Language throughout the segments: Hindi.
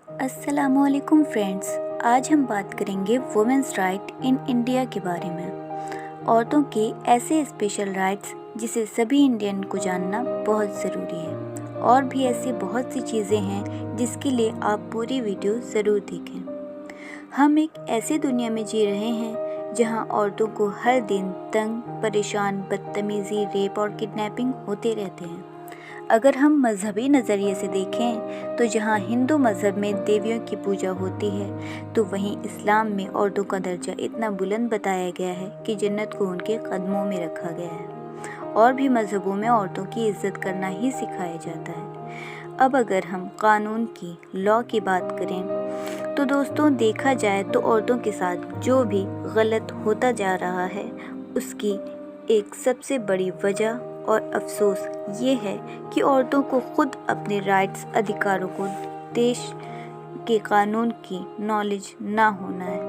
अस्सलामुअलैकुम फ्रेंड्स, आज हम बात करेंगे वुमेन्स राइट इन इंडिया के बारे में। औरतों के ऐसे स्पेशल राइट्स जिसे सभी इंडियन को जानना बहुत ज़रूरी है। और भी ऐसी बहुत सी चीज़ें हैं जिसके लिए आप पूरी वीडियो ज़रूर देखें। हम एक ऐसी दुनिया में जी रहे हैं जहां औरतों को हर दिन तंग, परेशान, बदतमीज़ी, रेप और किडनैपिंग होते रहते हैं। अगर हम मजहबी नज़रिए से देखें तो जहाँ हिंदू मज़हब में देवियों की पूजा होती है तो वहीं इस्लाम में औरतों का दर्जा इतना बुलंद बताया गया है कि जन्नत को उनके कदमों में रखा गया है। और भी मज़हबों में औरतों की इज्जत करना ही सिखाया जाता है। अब अगर हम कानून की लॉ की बात करें तो दोस्तों, देखा जाए तो औरतों के साथ जो भी गलत होता जा रहा है उसकी एक सबसे बड़ी वजह और अफसोस ये है कि औरतों को खुद अपने राइट्स, अधिकारों को, देश के कानून की नॉलेज ना होना है।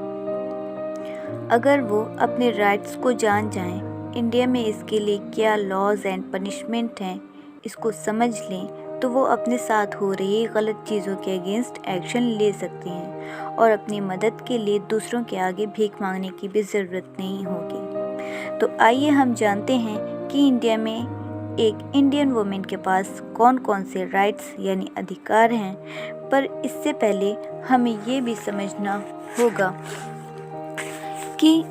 अगर वो अपने राइट्स को जान जाएं, इंडिया में इसके लिए क्या लॉज एंड पनिशमेंट हैं, इसको समझ लें तो वो अपने साथ हो रही गलत चीज़ों के अगेंस्ट एक्शन ले सकती हैं और अपनी मदद के लिए दूसरों के आगे भीख मांगने की भी ज़रूरत नहीं होगी। तो आइए हम जानते हैं कि इंडिया में एक इंडियन वुमेन के पास कौन कौन से राइट्स यानी अधिकार हैं। पर इससे पहले हमें ये भी समझना होगा कि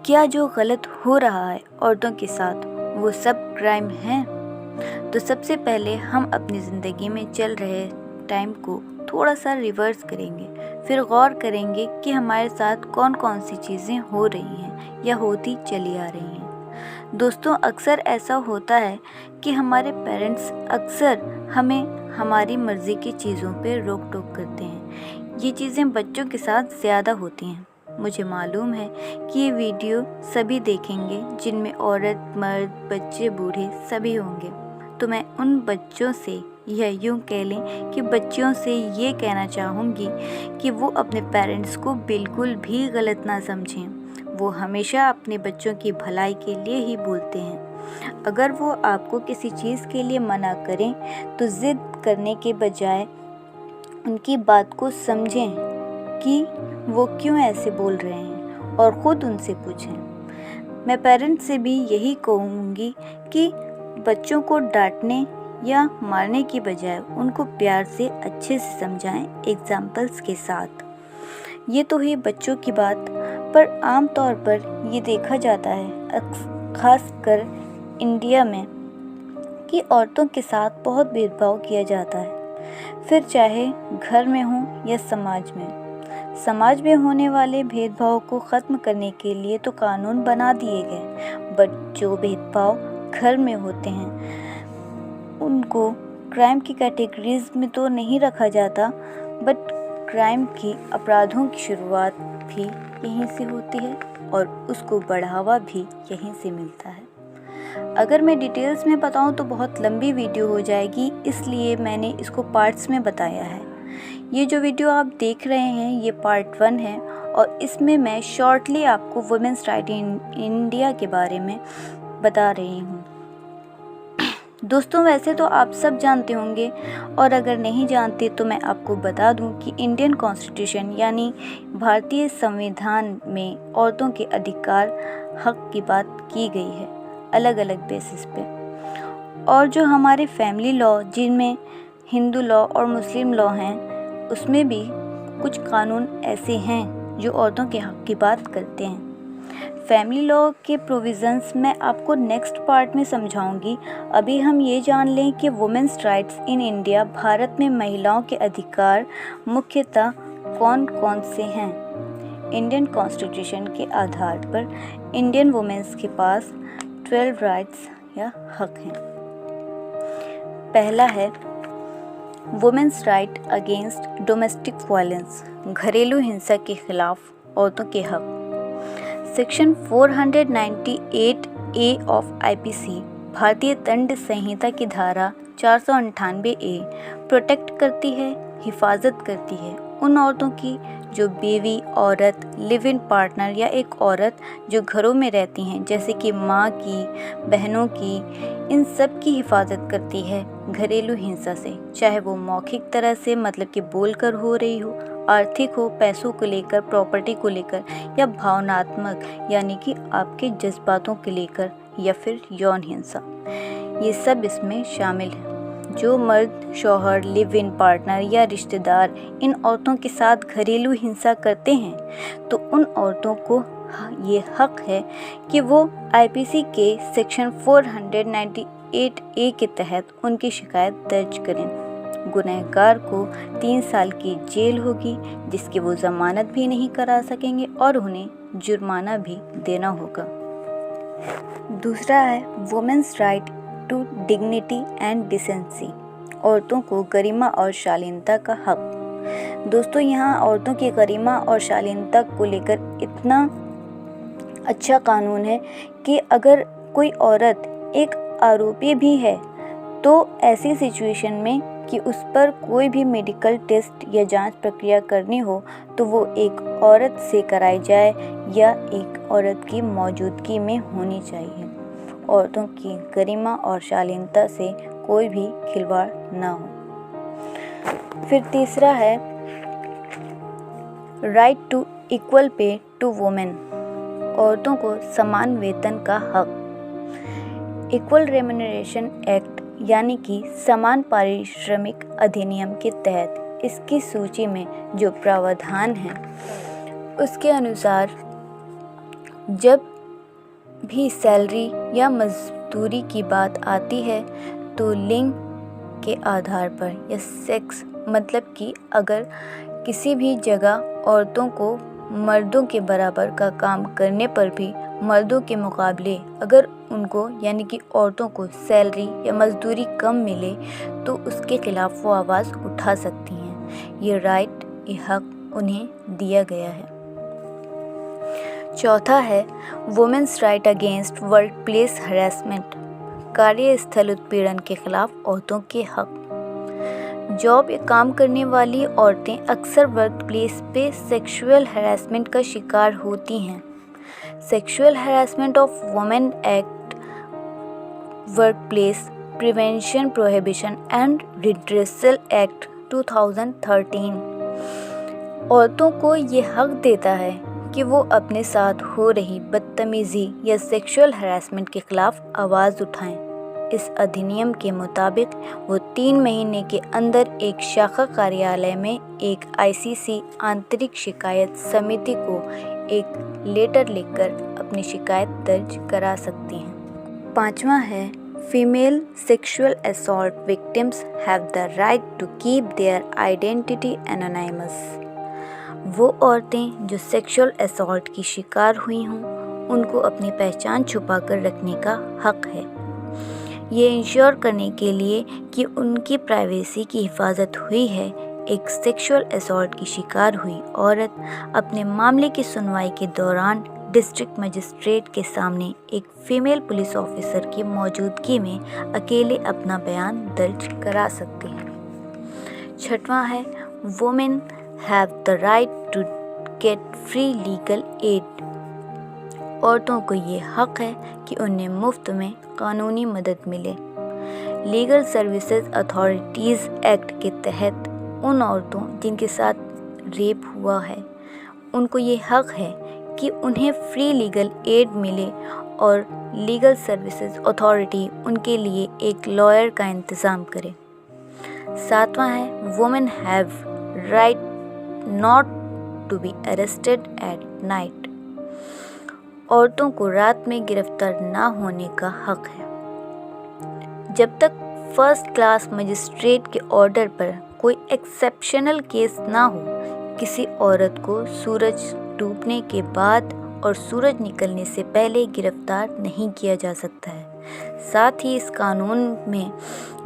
क्या जो गलत हो रहा है औरतों के साथ वो सब क्राइम हैं। तो सबसे पहले हम अपनी ज़िंदगी में चल रहे टाइम को थोड़ा सा रिवर्स करेंगे, फिर गौर करेंगे कि हमारे साथ कौन कौन सी चीज़ें हो रही हैं या होती चली आ रही हैं। दोस्तों, अक्सर ऐसा होता है कि हमारे पेरेंट्स अक्सर हमें हमारी मर्ज़ी की चीज़ों पे रोक टोक करते हैं। ये चीज़ें बच्चों के साथ ज़्यादा होती हैं। मुझे मालूम है कि ये वीडियो सभी देखेंगे जिनमें औरत, मर्द, बच्चे, बूढ़े सभी होंगे। तो मैं उन बच्चों से, या यूँ कह लें कि बच्चियों से ये कहना चाहूँगी कि वो अपने पेरेंट्स को बिल्कुल भी गलत ना समझें। वो हमेशा अपने बच्चों की भलाई के लिए ही बोलते हैं। अगर वो आपको किसी चीज़ के लिए मना करें तो ज़िद करने के बजाय उनकी बात को समझें कि वो क्यों ऐसे बोल रहे हैं और ख़ुद उनसे पूछें। मैं पेरेंट्स से भी यही कहूँगी कि बच्चों को डांटने या मारने की बजाय उनको प्यार से अच्छे से समझाएं, एग्जाम्पल्स के साथ। ये तो ही बच्चों की बात, पर आम तौर पर ये देखा जाता है खासकर इंडिया में कि औरतों के साथ बहुत भेदभाव किया जाता है, फिर चाहे घर में हो या समाज में। समाज में होने वाले भेदभाव को ख़त्म करने के लिए तो कानून बना दिए गए, बट जो भेदभाव घर में होते हैं उनको क्राइम की कैटेगरीज में तो नहीं रखा जाता, बट क्राइम की, अपराधों की शुरुआत भी यहीं से होती है और उसको बढ़ावा भी यहीं से मिलता है। अगर मैं डिटेल्स में बताऊं तो बहुत लंबी वीडियो हो जाएगी, इसलिए मैंने इसको पार्ट्स में बताया है। ये जो वीडियो आप देख रहे हैं ये पार्ट 1 है और इसमें मैं शॉर्टली आपको वुमेन्स राइट इन इंडिया के बारे में बता रही हूँ। दोस्तों, वैसे तो आप सब जानते होंगे, और अगर नहीं जानते तो मैं आपको बता दूं कि इंडियन कॉन्स्टिट्यूशन यानी भारतीय संविधान में औरतों के अधिकार, हक की बात की गई है अलग अलग बेसिस पे। और जो हमारे फैमिली लॉ, जिनमें हिंदू लॉ और मुस्लिम लॉ हैं, उसमें भी कुछ कानून ऐसे हैं जो औरतों के हक की बात करते हैं। फैमिली लॉ के प्रोविज़न्स मैं आपको नेक्स्ट पार्ट में समझाऊंगी। अभी हम ये जान लें कि women's rights in India, Bharat में महिलाओं के अधिकार मुख्यतः कौन कौन से हैं। इंडियन कॉन्स्टिट्यूशन के आधार पर इंडियन वुमेन्स के पास 12 राइट्स या हक हैं। पहला है women's right against domestic violence, घरेलू हिंसा के खिलाफ औरतों के हक। सेक्शन 498A ऑफ IPC, भारतीय दंड संहिता की धारा 498A प्रोटेक्ट करती है, हिफाजत करती है उन औरतों की जो बीवी, औरत, लिव इन पार्टनर या एक औरत जो घरों में रहती हैं, जैसे कि माँ की, बहनों की, इन सब की हिफाजत करती है घरेलू हिंसा से, चाहे वो मौखिक तरह से मतलब कि बोलकर हो रही हो, आर्थिक हो, पैसों को लेकर, प्रॉपर्टी को लेकर, या भावनात्मक यानी कि आपके जज्बातों को लेकर, या फिर यौन हिंसा। ये सब इसमें शामिल है। जो मर्द, शौहर, लिव इन पार्टनर या रिश्तेदार इन औरतों के साथ घरेलू हिंसा करते हैं तो उन औरतों को ये हक है कि वो आईपीसी के सेक्शन 498A के तहत उनकी शिकायत दर्ज करें। गुनहगार को 3 साल की जेल होगी, जिसकी वो जमानत भी नहीं करा सकेंगे और उन्हें जुर्माना भी देना होगा। दूसरा है women's right to dignity and decency, औरतों को गरिमा और शालीनता का हक। दोस्तों, यहाँ औरतों की गरिमा और शालीनता को लेकर इतना अच्छा कानून है कि अगर कोई औरत एक आरोपी भी है तो ऐसी सिचुएशन में कि उस पर कोई भी मेडिकल टेस्ट या जांच प्रक्रिया करनी हो तो वो एक औरत से कराई जाए या एक औरत की मौजूदगी में होनी चाहिए। औरतों की गरिमा और शालीनता से कोई भी खिलवाड़ ना हो। फिर तीसरा है right to equal pay to women, औरतों को समान वेतन का हक। इक्वल रेम्यूनरेशन एक्ट यानी कि समान पारिश्रमिक अधिनियम के तहत इसकी सूची में जो प्रावधान है उसके अनुसार जब भी सैलरी या मजदूरी की बात आती है तो लिंग के आधार पर या सेक्स मतलब कि अगर किसी भी जगह औरतों को मर्दों के बराबर का काम करने पर भी मर्दों के मुकाबले अगर उनको यानी कि औरतों को सैलरी या मजदूरी कम मिले तो उसके खिलाफ वो आवाज़ उठा सकती हैं। ये राइट, ये हक उन्हें दिया गया है। चौथा है women's right against workplace harassment, कार्यस्थल उत्पीड़न के खिलाफ औरतों के हक। जॉब या काम करने वाली औरतें अक्सर वर्क प्लेस पे सेक्सुअल हरासमेंट का शिकार होती हैं। Sexual harassment of women act, work place prevention, prohibition and redressal act 2013 औरतों को ये हक देता है कि वो अपने साथ हो रही बदतमीज़ी या सेक्सुअल हरासमेंट के खिलाफ आवाज़ उठाएं। इस अधिनियम के मुताबिक वो 3 महीने के अंदर एक शाखा कार्यालय में एक आईसीसी आंतरिक शिकायत समिति को एक लेटर लिखकर अपनी शिकायत दर्ज करा सकती हैं। 5वां है female sexual assault victims have the right to keep their identity anonymous. वो औरतें जो सेक्सुअल असॉल्ट की शिकार हुई हों उनको अपनी पहचान छुपा कर रखने का हक है। ये इंश्योर करने के लिए कि उनकी प्राइवेसी की हिफाजत हुई है, एक सेक्सुअल असॉल्ट की शिकार हुई औरत अपने मामले की सुनवाई के दौरान डिस्ट्रिक्ट मजिस्ट्रेट के सामने एक फीमेल पुलिस ऑफिसर की मौजूदगी में अकेले अपना बयान दर्ज करा सकती है। 6वां है women have the right to get free legal aid. औरतों को ये हक है कि उन्हें मुफ्त में कानूनी मदद मिले। लीगल सर्विसेज अथॉरिटीज़ एक्ट के तहत उन औरतों जिनके साथ रेप हुआ है उनको ये हक है कि उन्हें फ्री लीगल एड मिले और लीगल सर्विसेज अथॉरिटी उनके लिए एक लॉयर का इंतज़ाम करे। 7वां है women have right not to be arrested at night. औरतों को रात में गिरफ्तार ना होने का हक है। जब तक फर्स्ट क्लास मजिस्ट्रेट के ऑर्डर पर कोई एक्सेप्शनल केस ना हो, किसी औरत को सूरज डूबने के बाद और सूरज निकलने से पहले गिरफ्तार नहीं किया जा सकता है। साथ ही इस कानून में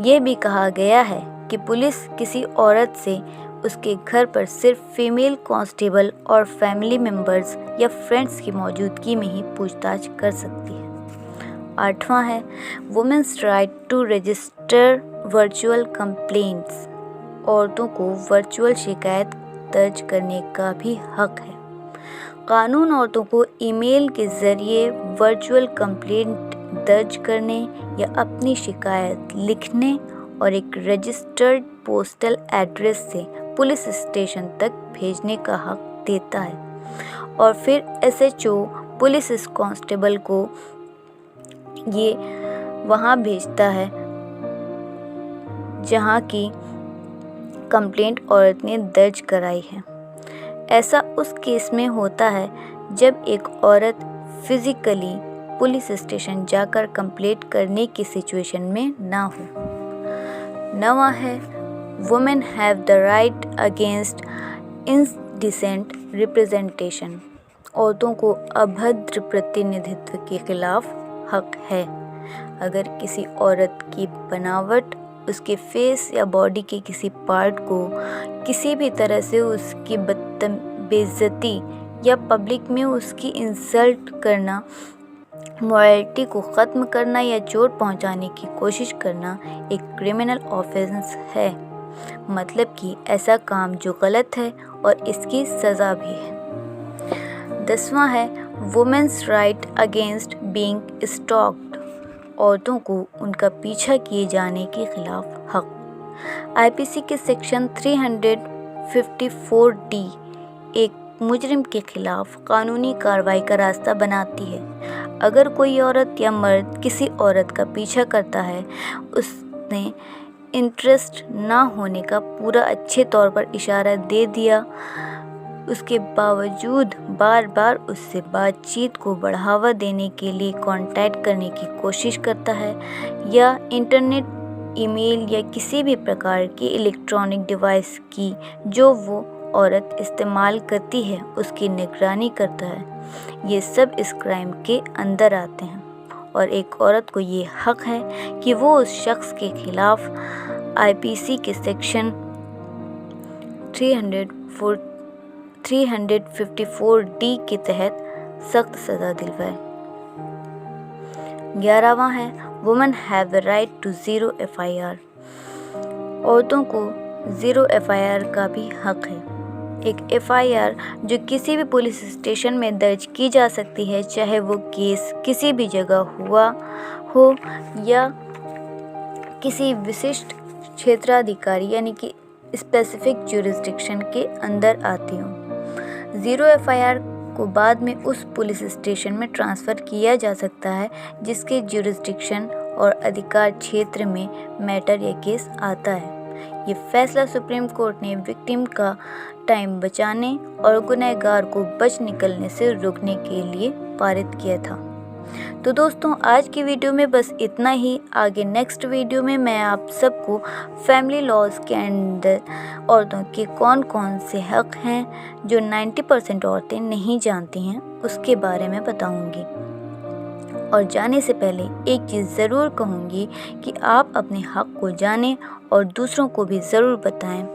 यह भी कहा गया है कि पुलिस किसी औरत से उसके घर पर सिर्फ फीमेल कांस्टेबल और फैमिली मेंबर्स या फ्रेंड्स की मौजूदगी में ही पूछताछ कर सकती है। 8वां है women's right to register virtual complaints. औरतों को वर्चुअल शिकायत दर्ज करने का भी हक है। कानून औरतों को ईमेल के ज़रिए वर्चुअल कंप्लेंट दर्ज करने या अपनी शिकायत लिखने और एक रजिस्टर्ड पोस्टल एड्रेस से पुलिस स्टेशन तक भेजने का हक देता है। और फिर SHO पुलिस कांस्टेबल को ये वहाँ भेजता है जहाँ की कंप्लेंट औरत ने दर्ज कराई है। ऐसा उस केस में होता है जब एक औरत फिजिकली पुलिस स्टेशन जाकर कंप्लेंट करने की सिचुएशन में ना हो। 9वां है women have the right against indecent representation. औरतों को अभद्र प्रतिनिधित्व के खिलाफ हक है। अगर किसी औरत की बनावट, उसके फेस या बॉडी के किसी पार्ट को किसी भी तरह से उसकी बेइज्जती या पब्लिक में उसकी इंसल्ट करना, मॉरलिटी को ख़त्म करना या चोट पहुंचाने की कोशिश करना एक क्रिमिनल ऑफेंस है। मतलब कि ऐसा काम जो गलत है और इसकी सज़ा भी है। 10वां है women's right against being stalked. औरतों को उनका पीछा किए जाने के खिलाफ हक। IPC के सेक्शन 354D एक मुजरिम के खिलाफ कानूनी कार्रवाई का रास्ता बनाती है। अगर कोई औरत या मर्द किसी औरत का पीछा करता है, उसने इंटरेस्ट ना होने का पूरा अच्छे तौर पर इशारा दे दिया, उसके बावजूद बार बार उससे बातचीत को बढ़ावा देने के लिए कांटेक्ट करने की कोशिश करता है, या इंटरनेट, ईमेल या किसी भी प्रकार की इलेक्ट्रॉनिक डिवाइस की जो वो औरत इस्तेमाल करती है उसकी निगरानी करता है, ये सब इस क्राइम के अंदर आते हैं। और एक औरत को ये हक है कि वो उस शख्स के खिलाफ IPC के सेक्शन 354D के तहत सख्त सज़ा दिलवाए। 11वां है women have the right to zero FIR। औरतों को ज़ीरो FIR का भी हक है। एक FIR जो किसी भी पुलिस स्टेशन में दर्ज की जा सकती है, चाहे वो केस किसी भी जगह हुआ हो या किसी विशिष्ट क्षेत्राधिकारी यानी कि स्पेसिफिक ज्यूरिसडिक्शन के अंदर आती हो। ज़ीरो FIR को बाद में उस पुलिस स्टेशन में ट्रांसफ़र किया जा सकता है जिसके ज्यूरिसडिक्शन और अधिकार क्षेत्र में मैटर या केस आता है। ये फैसला सुप्रीम कोर्ट ने विक्टिम का टाइम बचाने और गुनहगार को बच निकलने से रोकने के लिए पारित किया था। तो दोस्तों, आज की वीडियो में बस इतना ही। आगे नेक्स्ट वीडियो में मैं आप सबको फैमिली लॉज के अंदर औरतों के कौन कौन से हक हैं जो 90% औरतें नहीं जानती हैं, उसके बारे में बताऊंगी। और जाने से पहले एक चीज़ ज़रूर कहूँगी कि आप अपने हक को जानें और दूसरों को भी ज़रूर बताएं।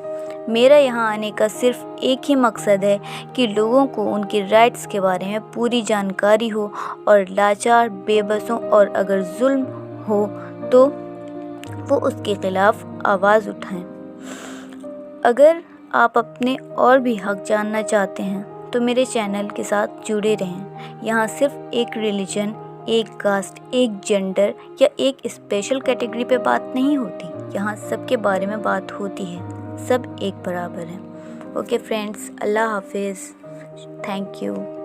मेरा यहाँ आने का सिर्फ एक ही मकसद है कि लोगों को उनके राइट्स के बारे में पूरी जानकारी हो और लाचार, बेबसों और अगर जुल्म हो तो वो उसके ख़िलाफ़ आवाज़ उठाएं। अगर आप अपने और भी हक जानना चाहते हैं तो मेरे चैनल के साथ जुड़े रहें। यहाँ सिर्फ एक रिलीजन, एक कास्ट, एक जेंडर या एक स्पेशल कैटेगरी पे बात नहीं होती। यहाँ सबके बारे में बात होती है, सब एक बराबर हैं। ओके फ्रेंड्स, अल्लाह हाफिज़, थैंक यू।